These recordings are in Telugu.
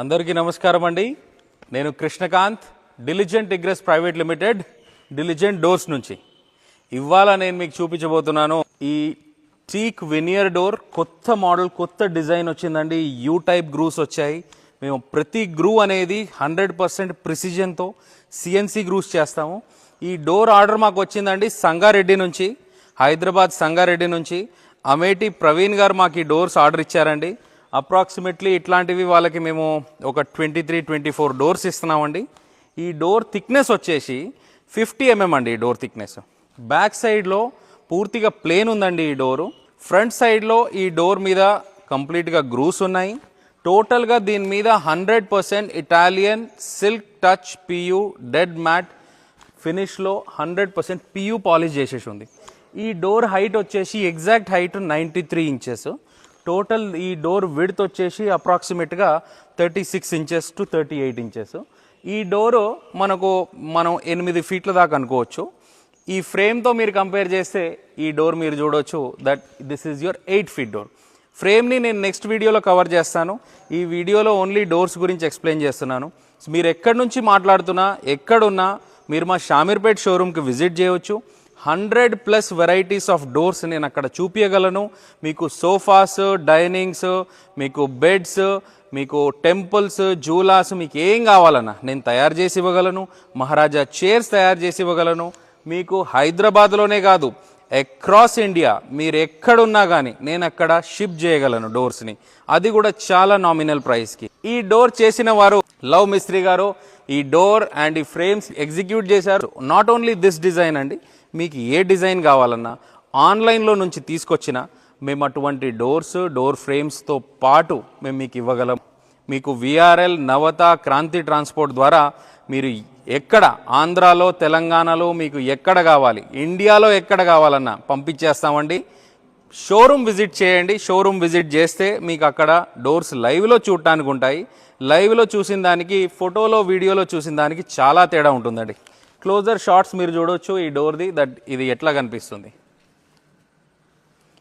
అందరికీ నమస్కారం అండి. నేను Krishnakanth, diligent egress private limited, diligent doors నుంచి. ఇవాళ నేను మీకు చూపించబోతున్నాను ఈ టీక్ వెనియర్ డోర్. కొత్త మోడల్, కొత్త డిజైన్ వచ్చిందండి. యూ టైప్ గ్రూస్ వచ్చాయి. మేము ప్రతి గ్రూ అనేది 100% ప్రిసిజన్తో సిఎన్సి గ్రూస్ చేస్తాము. ఈ డోర్ ఆర్డర్ మాకు వచ్చిందండి సంగారెడ్డి నుంచి, హైదరాబాద్ సంగారెడ్డి నుంచి. అమేటి ప్రవీణ్ గారు మాకు ఈ డోర్స్ ఆర్డర్ ఇచ్చారండి. అప్రాక్సిమేట్లీ ఇట్లాంటివి వాళ్ళకి మేము ఒక 23-24 డోర్స్ ఇస్తున్నామండి. ఈ డోర్ థిక్నెస్ వచ్చేసి 50 mm అండి. ఈ డోర్ థిక్నెస్ బ్యాక్ సైడ్లో పూర్తిగా ప్లేన్ ఉందండి ఈ డోరు. ఫ్రంట్ సైడ్లో ఈ డోర్ మీద కంప్లీట్గా గ్రూస్ ఉన్నాయి. టోటల్గా దీని మీద 100% Italian silk touch PU dead matte ఫినిష్లో 100% పియూ పాలిష్ చేసేసి ఉంది. ఈ డోర్ హైట్ వచ్చేసి ఎగ్జాక్ట్ హైట్ 93 ఇంచెస్. టోటల్ ఈ డోర్ విడ్త్ వచ్చేసి అప్రాక్సిమేట్గా 36 ఇంచెస్ టు 38 ఇంచెస్. ఈ డోరు మనం 8 ఫీట్ల దాకా అనుకోవచ్చు. ఈ ఫ్రేమ్తో మీరు కంపేర్ చేస్తే ఈ డోర్ మీరు చూడవచ్చు that this is your 8 feet door. ఫ్రేమ్ని నేను నెక్స్ట్ వీడియోలో కవర్ చేస్తాను. ఈ వీడియోలో ఓన్లీ డోర్స్ గురించి ఎక్స్ప్లెయిన్ చేస్తున్నాను. మీరు ఎక్కడి నుంచి మాట్లాడుతున్నా, ఎక్కడున్నా మీరు మా షామీర్పేట్ షోరూమ్కి విజిట్ చేయవచ్చు. 100+ వెరైటీస్ ఆఫ్ డోర్స్ నేను అక్కడ చూపించగలను. మీకు సోఫాస్, డైనింగ్స్, మీకు బెడ్స్, మీకు టెంపుల్స్, జూలాస్, మీకు ఏం కావాలన్నా నేను తయారు చేసి ఇవ్వగలను. మహారాజా చైర్స్ తయారు చేసి ఇవ్వగలను. మీకు హైదరాబాద్లోనే కాదు, అక్రాస్ ఇండియా మీరు ఎక్కడున్నా కానీ నేను అక్కడ షిప్ చేయగలను డోర్స్ని, అది కూడా చాలా నామినల్ ప్రైస్కి. ఈ డోర్ చేసిన వారు లవ్ మిస్త్రీ గారు ఈ డోర్ అండ్ ఈ ఫ్రేమ్స్ ఎగ్జిక్యూట్ చేశారు. నాట్ ఓన్లీ దిస్ డిజైన్ అండి, మీకు ఏ డిజైన్ కావాలన్నా ఆన్లైన్లో నుంచి తీసుకొచ్చిన మేము అటువంటి డోర్స్, డోర్ ఫ్రేమ్స్తో పాటు మేము మీకు ఇవ్వగలం. మీకు విఆర్ఎల్, నవత, క్రాంతి ట్రాన్స్పోర్ట్ ద్వారా మీరు ఎక్కడ, ఆంధ్రాలో, తెలంగాణలో మీకు ఎక్కడ కావాలి, ఇండియాలో ఎక్కడ కావాలన్నా పంపించేస్తామండి. షోరూమ్ విజిట్ చేయండి. షోరూమ్ విజిట్ చేస్తే మీకు అక్కడ డోర్స్ లైవ్లో చూడటానికి ఉంటాయి. లైవ్లో చూసిన దానికి, ఫోటోలో, వీడియోలో చూసిన దానికి చాలా తేడా ఉంటుందండి. క్లోజర్ షాట్స్ మీరు చూడవచ్చు ఈ డోర్ది, ఇది ఎట్లా కనిపిస్తుంది.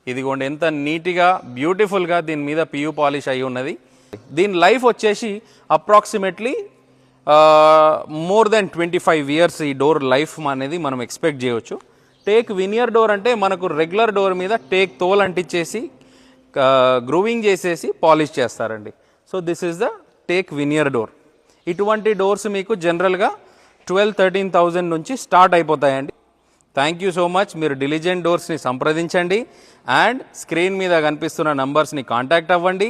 ఇదిగోండి ఎంత నీట్గా, బ్యూటిఫుల్గా దీని మీద పియూ పాలిష్ అయి ఉన్నది. దీని లైఫ్ వచ్చేసి అప్రాక్సిమేట్లీ మోర్ దెన్ 25 years ఈ డోర్ లైఫ్ అనేది మనం ఎక్స్పెక్ట్ చేయవచ్చు. టేక్ వినియర్ డోర్ అంటే మనకు రెగ్యులర్ డోర్ మీద టేక్ తోల్ అంటించేసి గ్రూవింగ్ చేసేసి పాలిష్ చేస్తారండి. So this is the take veneer door. ఇటువంటి డోర్స్ మీకు జనరల్గా 12,000-13,000 నుంచి స్టార్ట్ అయిపోతాయండి. Thank you so much. మీరు డిలిజెంట్ డోర్స్ని సంప్రదించండి అండ్ స్క్రీన్ మీద కనిపిస్తున్న నంబర్స్ని కాంటాక్ట్ అవ్వండి.